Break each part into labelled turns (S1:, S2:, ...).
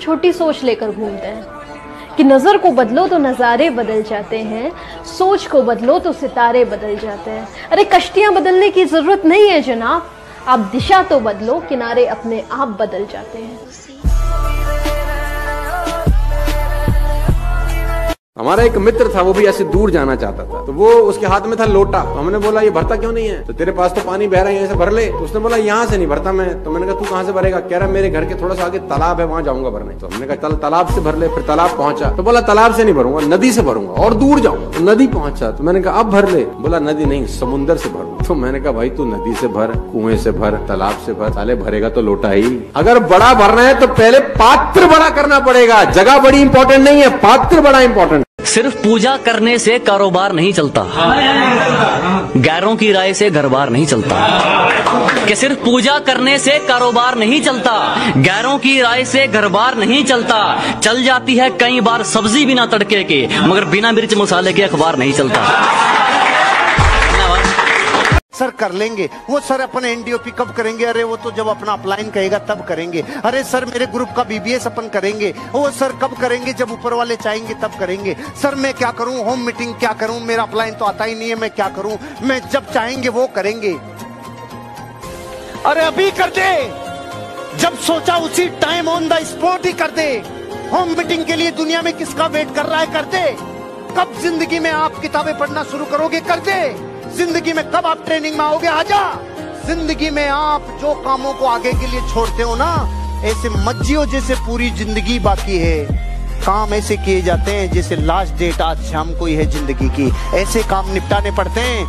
S1: छोटी सोच लेकर घूमते हैं कि नज़र को बदलो तो नज़ारे बदल जाते हैं, सोच को बदलो तो सितारे बदल जाते हैं। अरे कश्तियाँ बदलने की ज़रूरत नहीं है जनाब, आप दिशा तो बदलो, किनारे अपने आप बदल जाते हैं।
S2: हमारा एक मित्र था, वो भी ऐसे दूर जाना चाहता था, तो वो उसके हाथ में था लोटा। तो हमने बोला ये भरता क्यों नहीं है? तो तेरे पास तो पानी बह रहा है, यहाँ से भर ले। तो उसने बोला यहाँ से नहीं भरता मैं। तो मैंने कहा तू कहाँ से भरेगा? कह रहा मेरे घर के थोड़ा सा आगे तालाब है, वहां जाऊंगा भरने। तो हमने कहा चल तालाब से भर ले। फिर तालाब पहुंचा तो बोला तालाब से नहीं भरूंगा, नदी से भरूंगा और दूर जाऊंगा। तो नदी पहुंचा तो मैंने कहा अब भर ले। बोला नदी नहीं, समुंदर से भरूंगा। तो मैंने कहा भाई तू नदी से भर, कुएं से भर, तालाब से भर, साले भरेगा तो लोटा ही। अगर बड़ा भरना है तो पहले पात्र बड़ा करना पड़ेगा। जगह बड़ी इंपॉर्टेंट नहीं है, पात्र बड़ा इंपॉर्टेंट।
S3: सिर्फ पूजा करने से कारोबार नहीं चलता, गैरों की राय से घर बार नहीं चलता। कि सिर्फ पूजा करने से कारोबार नहीं चलता, गैरों की राय से घर बार नहीं चलता। चल जाती है कई बार सब्जी बिना तड़के के, मगर बिना मिर्च मसाले के अखबार नहीं चलता।
S4: सर कर लेंगे वो, सर अपने एनडीओपी कब करेंगे? अरे वो तो जब अपना अपलाइन कहेगा तब करेंगे। अरे सर मेरे ग्रुप का बीबीएस अपन करेंगे, वो सर कब करेंगे? जब ऊपर वाले चाहेंगे तब करेंगे। सर मैं क्या करूं, होम मीटिंग क्या करूं, मेरा अपलाइन तो आता ही नहीं है, मैं क्या करूं? मैं जब चाहेंगे वो करेंगे। अरे अभी कर दे, जब सोचा उसी टाइम ऑन द स्पॉट ही कर दे। होम मीटिंग के लिए दुनिया में किसका वेट कर रहा है? कर दे। कब जिंदगी में आप किताबें पढ़ना शुरू करोगे? कर दे। जिंदगी में कब आप ट्रेनिंग में आओगे? आजा। जिंदगी में आप जो कामों को आगे के लिए छोड़ते हो ना, ऐसे मत जियो जैसे पूरी जिंदगी बाकी है। काम ऐसे किए जाते हैं जैसे लास्ट डेट आज शाम को ही है जिंदगी की। ऐसे काम निपटाने पड़ते हैं।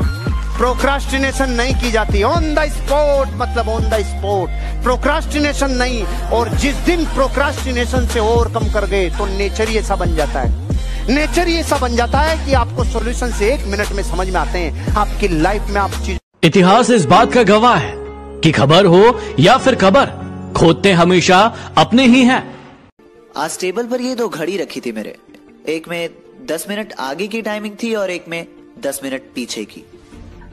S4: प्रोक्रास्टिनेशन नहीं की जाती, ऑन द स्पॉट, मतलब ऑन द स्पॉट, प्रोक्रास्टिनेशन नहीं। और जिस दिन प्रोक्रास्टिनेशन से ओवरकम कर गए तो नेचर ही ऐसा बन जाता है। नेचर ही ऐसा बन जाता है कि आपको सॉल्यूशन से 1 मिनट में समझ में आते हैं। आपकी लाइफ में आप चीज।
S3: इतिहास इस बात का गवाह है कि खबर हो या फिर खबर, खोदते हमेशा अपने ही हैं।
S5: आज टेबल पर ये 2 घड़ी रखी थी मेरे, एक में 10 मिनट आगे की टाइमिंग थी और एक में 10 मिनट पीछे की।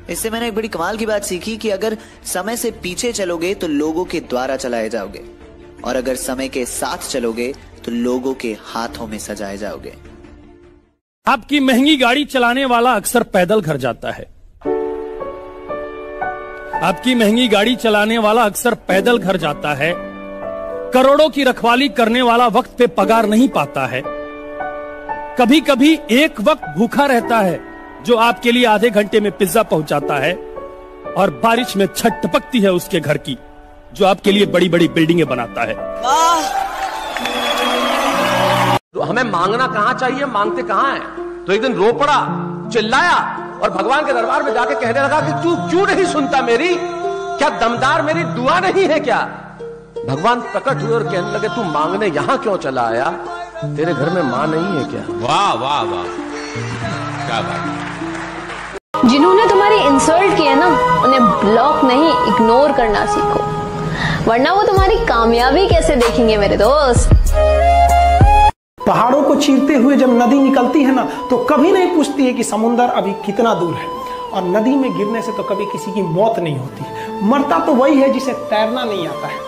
S5: इससे मैंने एक बड़ी कमाल की बात सीखी कि अगर समय से पीछे चलोगे तो लोगों के द्वारा चलाए जाओगे, और अगर समय के साथ चलोगे तो लोगों के हाथों में सजाए जाओगे।
S6: आपकी महंगी गाड़ी चलाने वाला अक्सर पैदल घर जाता है। आपकी महंगी गाड़ी चलाने वाला अक्सर पैदल घर जाता है। करोड़ों की रखवाली करने वाला वक्त पे पगार नहीं पाता है। कभी कभी एक वक्त भूखा रहता है जो आपके लिए आधे घंटे में पिज्जा पहुंचाता है, और बारिश में छत टपकती है उसके घर की जो आपके लिए बड़ी बड़ी बिल्डिंगें बनाता है।
S7: तो हमें मांगना कहां चाहिए, मांगते कहां है? तो एक दिन रो पड़ा, चिल्लाया और भगवान के दरबार में जाके कहने लगा कि तू क्यों नहीं सुनता मेरी? क्या दमदार मेरी दुआ नहीं है क्या? भगवान प्रकट हुए और कहने लगे तू मांगने यहां क्यों चला आया? तेरे घर में मां नहीं है क्या? वाह वाह वाह, क्या बात।
S1: जिन्होंने तुम्हारी इंसल्ट की है ना, उन्हें ब्लॉक नहीं इग्नोर करना सीखो, वरना वो तुम्हारी कामयाबी कैसे देखेंगे मेरे दोस्त।
S8: पहाड़ों को चीरते हुए जब नदी निकलती है ना, तो कभी नहीं पूछती है कि समुंदर अभी कितना दूर है। और नदी में गिरने से तो कभी किसी की मौत नहीं होती। मरता तो वही है जिसे तैरना नहीं आता है।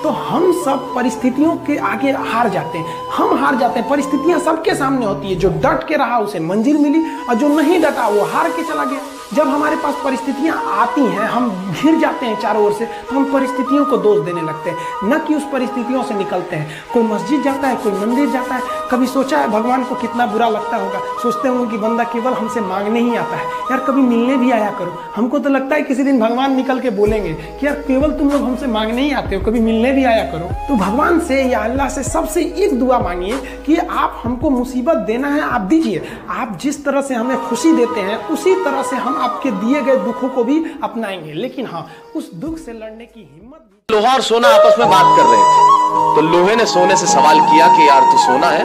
S8: तो हम सब परिस्थितियों के आगे हार जाते हैं। हम हार जाते हैं, परिस्थितियां सबके सामने होती है। जो डट के रहा उसे मंजिल मिली, और जो नहीं डटा वो हार के चला गया। जब हमारे पास परिस्थितियां आती हैं, हम घिर जाते हैं चारों ओर से, तो हम परिस्थितियों को दोष देने लगते हैं, न कि उस परिस्थितियों से निकलते हैं। कोई मस्जिद जाता है, कोई मंदिर जाता है, कभी सोचा है भगवान को कितना बुरा लगता होगा? सोचते होंगे कि बंदा केवल हमसे मांगने ही आता है, यार कभी मिलने भी आया करो। हमको तो लगता है किसी दिन भगवान निकल के बोलेंगे कि यार केवल तुम लोग हमसे मांगने ही आते हो, कभी मिलने भी आया करो। तो भगवान से या अल्लाह से सबसे एक दुआ मांगिए कि आप हमको मुसीबत देना है, आप दीजिए। आप जिस तरह से हमें खुशी देते हैं उसी तरह से हम आपके दिए गए दुखों को भी अपनाएंगे, लेकिन हाँ, उस दुख से लड़ने की हिम्मत।
S7: लोहा और सोना आपस में बात कर रहे थे, तो लोहे ने सोने से सवाल किया कि यार तू सोना है,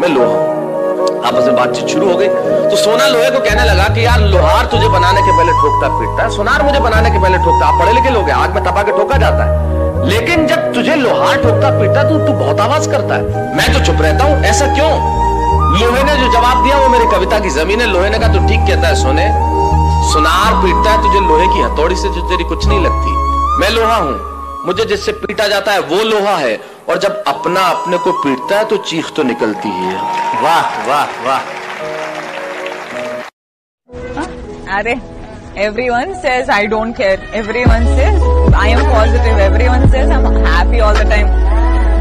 S7: मैं लोहा हूं। आपस में बातचीत शुरू हो गई। तो सोना लोहे को कहने लगा कि यार लोहार तुझे बनाने के पहले ठोकता पीटता है, सोनार मुझे बनाने के पहले ठोकता। आप पढ़े लिखे लोग हैं, आग में तपा के ठोका जाता है, लेकिन जब तुझे लोहार ठोकता पीटता तो तू बहुत आवाज करता है, मैं तो चुप रहता हूं, ऐसा क्यों? लोहे ने जो जवाब दिया वो मेरी कविता की जमीन है। लोहे ने कहा तू ठीक कहता है सोने, सुनार पीटता है तुझे लोहे की हथौड़ी से जो तेरी कुछ नहीं लगती। मैं लोहा हूं, मुझे जिससे पीटा जाता है वो लोहा है, और जब अपना अपने को पीटता है तो चीख तो निकलती ही है।
S4: वाह वाह वाह।
S9: अरे everyone says I don't care, everyone says I am positive, everyone says I'm happy all the time.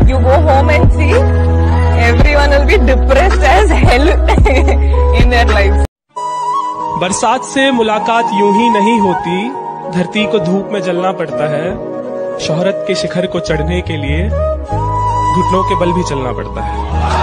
S9: You go home and see, everyone will be depressed as hell in their lives.
S10: बरसात से मुलाकात यूं ही नहीं होती, धरती को धूप में जलना पड़ता है। शोहरत के शिखर को चढ़ने के लिए घुटनों के बल भी चलना पड़ता है।